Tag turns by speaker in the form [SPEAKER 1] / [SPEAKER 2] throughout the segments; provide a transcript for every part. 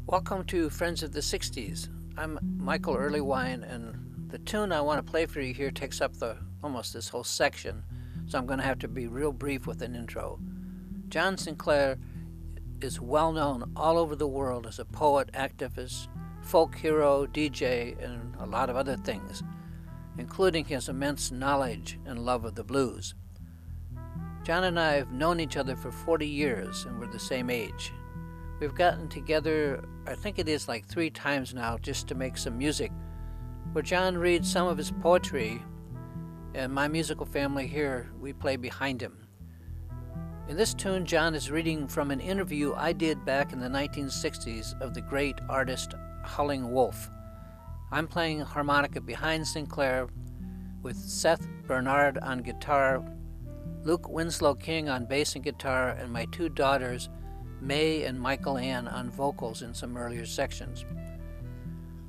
[SPEAKER 1] Welcome to Friends of the 60s. I'm Michael Erlewine, and the tune I want to play for you here takes up almost this whole section, so I'm going to have to be real brief with an intro. John Sinclair is well known all over the world as a poet, activist, folk hero, DJ, and a lot of other things, including his immense knowledge and love of the blues. John and I have known each other for 40 years, and we're the same age. We've gotten together, I think it is like 3 times now, just to make some music, where John reads some of his poetry, and my musical family here, we play behind him. In this tune, John is reading from an interview I did back in the 1960s of the great artist Howlin' Wolf. I'm playing harmonica behind Sinclair with Seth Bernard on guitar, Luke Winslow-King on bass and guitar, and my 2 daughters, May and Michael Ann, on vocals in some earlier sections.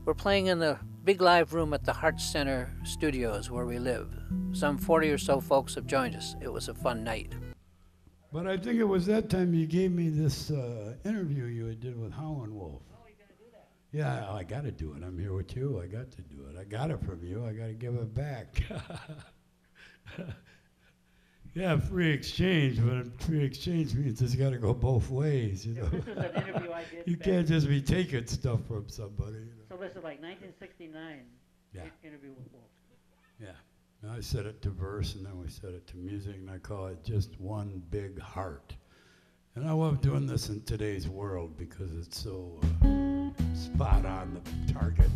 [SPEAKER 1] We're playing in the big live room at the Hart Center Studios where we live. Some 40 or so folks have joined us. It was a fun night.
[SPEAKER 2] But I think it was that time you gave me this interview you did with Howlin' Wolf.
[SPEAKER 1] Oh, you're going to do that?
[SPEAKER 2] Yeah, I got to do it. I'm here with you. I got to do it. I got it from you. I got to give it back. Yeah, free exchange, but free exchange means it's got to go both ways, you know.
[SPEAKER 1] This is an interview I did.
[SPEAKER 2] You can't just be taking stuff from somebody. You know?
[SPEAKER 1] So this is like 1969 interview with Wolf.
[SPEAKER 2] Yeah. And I set it to verse, and then we set it to music, and I call it Just One Big Heart. And I love doing this in today's world because it's so spot on the target.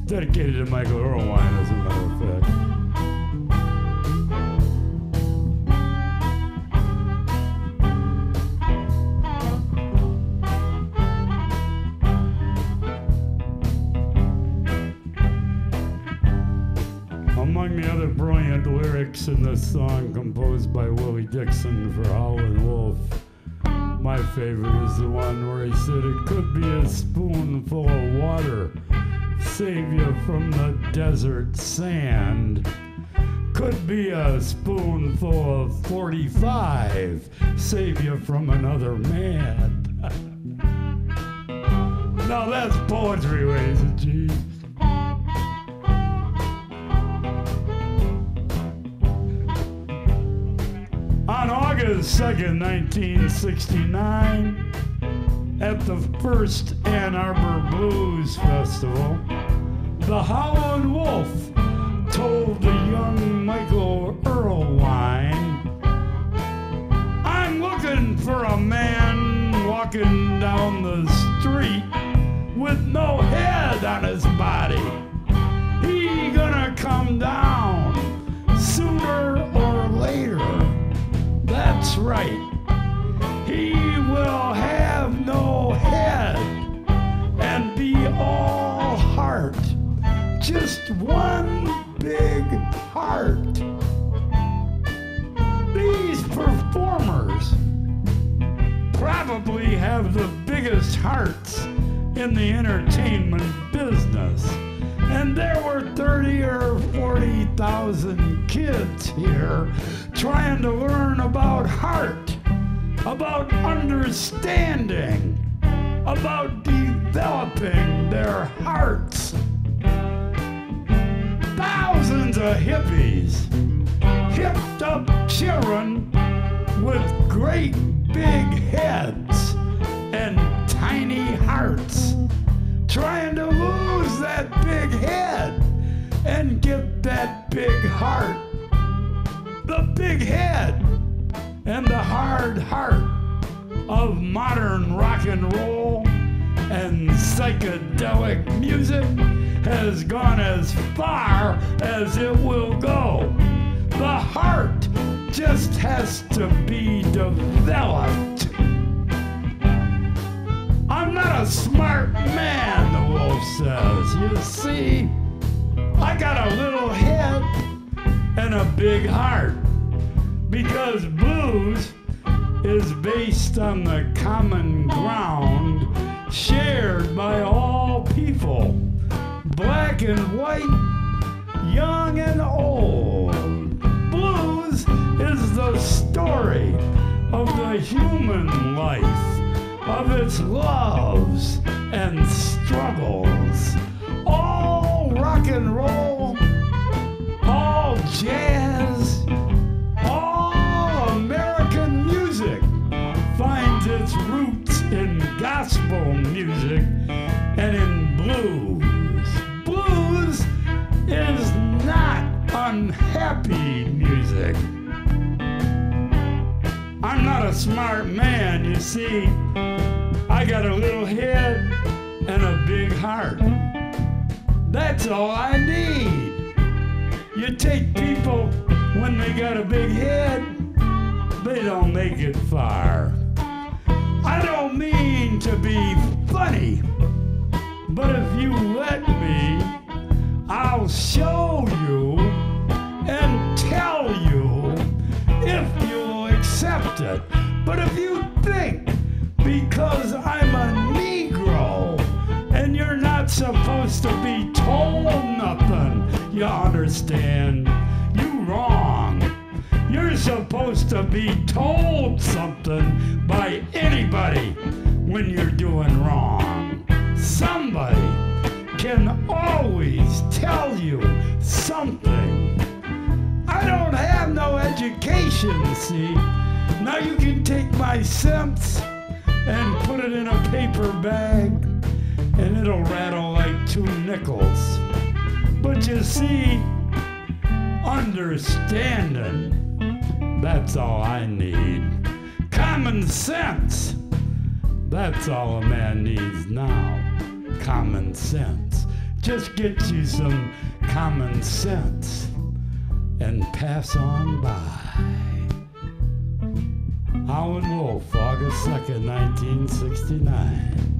[SPEAKER 2] Dedicated to Michael Erlewine, as a matter of fact. Among the other brilliant lyrics in this song, composed by Willie Dixon for Howlin' Wolf, my favorite is the one where he said, "It could be a spoonful of water, save you from the desert sand. Could be a spoonful of 45, save you from another man." Now that's poetry, ladies and gents. On August 2nd, 1969, at the first Ann Arbor Blues Festival, the Howlin' Wolf told the young Michael Erlewine, "I'm looking for a man walking down the street with no head on his body. He gonna come down sooner or later. That's right. He will have no head and be all heart. Just one big heart." These performers probably have the biggest hearts in the entertainment business. And there were 30 or 40,000 kids here trying to learn about heart, about understanding, about developing their hearts. Thousands of hippies, hipped up children with great big heads and tiny hearts, trying to lose that big head and get that big heart. The big head and the hard heart of modern rock and roll and psychedelic music has gone as far as it will go. The heart just has to be developed. "I'm not a smart man," the wolf says. "You see, I got a little head and a big heart, because blues is based on the common ground shared by all people, black and white, young and old. human life, of its loves and struggles. All rock and roll, all jazz, all American music finds its roots in gospel music and in blues. Blues is not unhappy music. I'm not a smart man, you see. I got a little head and a big heart. That's all I need. You take people when they got a big head, they don't make it far. I don't mean to be funny, but if you let me, I'll show you and tell you if you'll accept it. But if you think because I'm a Negro and you're not supposed to be told nothing, you understand, you wrong. You're supposed to be told something by anybody when you're doing wrong. Somebody can always tell you something. I don't have no education, see? Now you can take my cents and put it in a paper bag and it'll rattle like 2 nickels. But you see, understanding, that's all I need. Common sense, that's all a man needs now. Common sense. Just get you some common sense and pass on by. Howlin' Wolf, August 2nd, 1969.